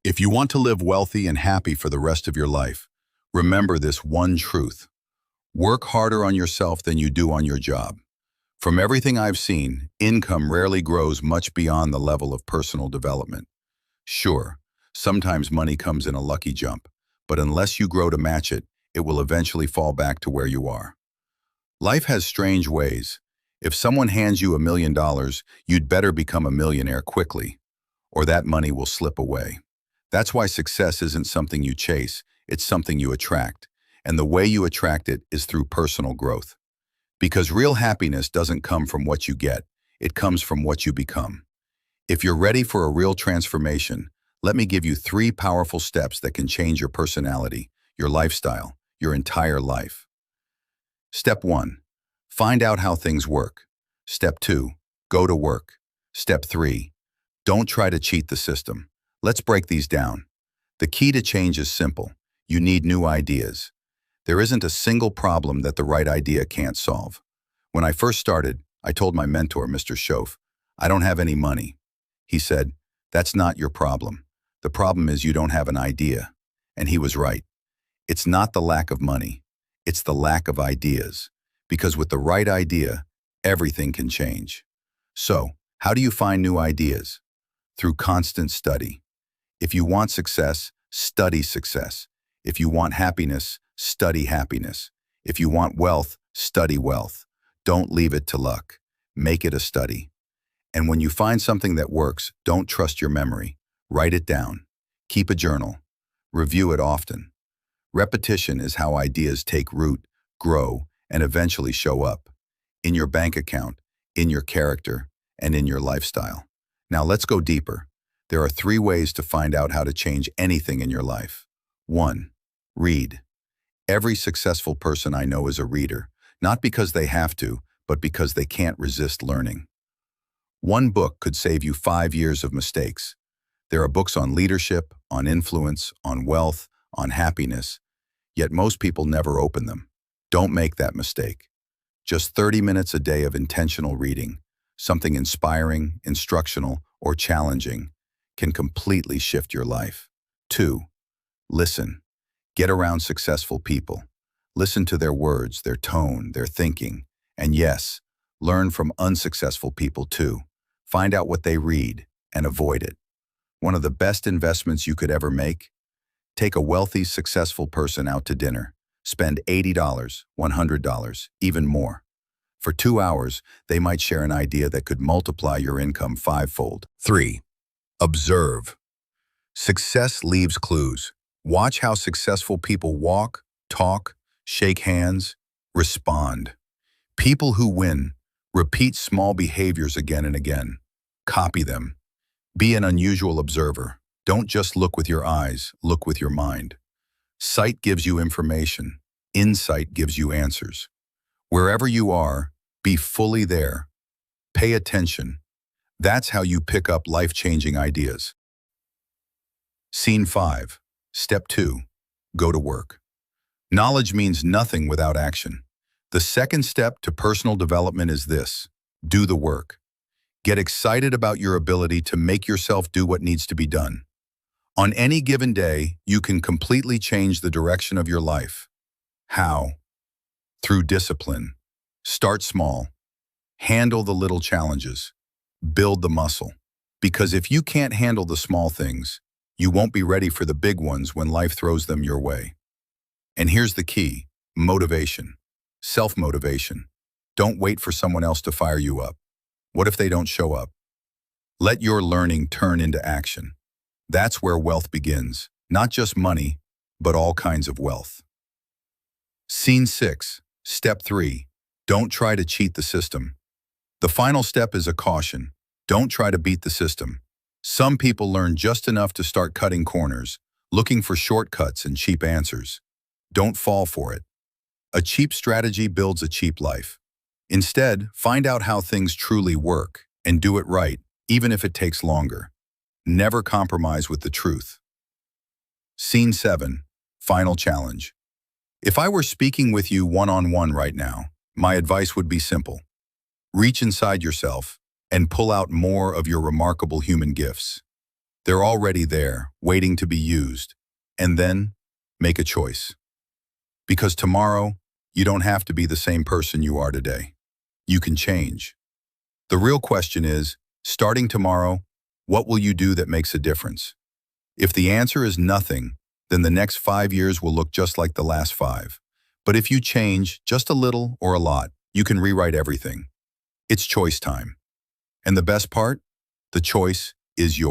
If you want to live wealthy and happy for the rest of your life, remember this one truth. Work harder on yourself than you do on your job. From everything I've seen, income rarely grows much beyond the level of personal development. Sure, sometimes money comes in a lucky jump, but unless you grow to match it, it will eventually fall back to where you are. Life has strange ways. If someone hands you $1 million, you'd better become a millionaire quickly, or that money will slip away. That's why success isn't something you chase, it's something you attract. And the way you attract it is through personal growth. Because real happiness doesn't come from what you get, it comes from what you become. If you're ready for a real transformation, let me give you 3 powerful steps that can change your personality, your lifestyle, your entire life. Step 1. Find out how things work. Step 2. Go to work. Step 3. Don't try to cheat the system. Let's break these down. The key to change is simple. You need new ideas. There isn't a single problem that the right idea can't solve. When I first started, I told my mentor, Mr. Schoaf, I don't have any money. He said, that's not your problem. The problem is you don't have an idea. And he was right. It's not the lack of money. It's the lack of ideas. Because with the right idea, everything can change. So, how do you find new ideas? Through constant study. If you want success, study success. If you want happiness, study happiness. If you want wealth, study wealth. Don't leave it to luck. Make it a study. And when you find something that works, don't trust your memory. Write it down. Keep a journal. Review it often. Repetition is how ideas take root, grow, and eventually show up. In your bank account, in your character, and in your lifestyle. Now let's go deeper. There are 3 ways to find out how to change anything in your life. 1. Read. Every successful person I know is a reader, not because they have to, but because they can't resist learning. One book could save you 5 years of mistakes. There are books on leadership, on influence, on wealth, on happiness, yet most people never open them. Don't make that mistake. Just 30 minutes a day of intentional reading, something inspiring, instructional, or challenging, can completely shift your life. 2. Listen. Get around successful people. Listen to their words, their tone, their thinking. And yes, learn from unsuccessful people too. Find out what they read and avoid it. One of the best investments you could ever make? Take a wealthy, successful person out to dinner. Spend $80, $100, even more. For 2 hours, they might share an idea that could multiply your income 5-fold. 3. Observe. Success leaves clues. Watch how successful people walk, talk, shake hands, respond. People who win repeat small behaviors again and again. Copy them. Be an unusual observer. Don't just look with your eyes, look with your mind. Sight gives you information. Insight gives you answers. Wherever you are, be fully there. Pay attention. That's how you pick up life-changing ideas. Scene 5. Step 2. Go to work. Knowledge means nothing without action. The second step to personal development is this: do the work. Get excited about your ability to make yourself do what needs to be done. On any given day, you can completely change the direction of your life. How? Through discipline. Start small. Handle the little challenges. Build the muscle. Because if you can't handle the small things, you won't be ready for the big ones when life throws them your way. And here's the key: motivation. Self-motivation. Don't wait for someone else to fire you up. What if they don't show up? Let your learning turn into action. That's where wealth begins. Not just money, but all kinds of wealth. Scene 6. Step 3. Don't try to cheat the system. The final step is a caution. Don't try to beat the system. Some people learn just enough to start cutting corners, looking for shortcuts and cheap answers. Don't fall for it. A cheap strategy builds a cheap life. Instead, find out how things truly work and do it right, even if it takes longer. Never compromise with the truth. Scene 7. Final challenge. If I were speaking with you one-on-one right now, my advice would be simple. Reach inside yourself and pull out more of your remarkable human gifts. They're already there, waiting to be used. And then, make a choice. Because tomorrow, you don't have to be the same person you are today. You can change. The real question is, starting tomorrow, what will you do that makes a difference? If the answer is nothing, then the next 5 years will look just like the last 5. But if you change just a little or a lot, you can rewrite everything. It's choice time. And the best part? The choice is yours.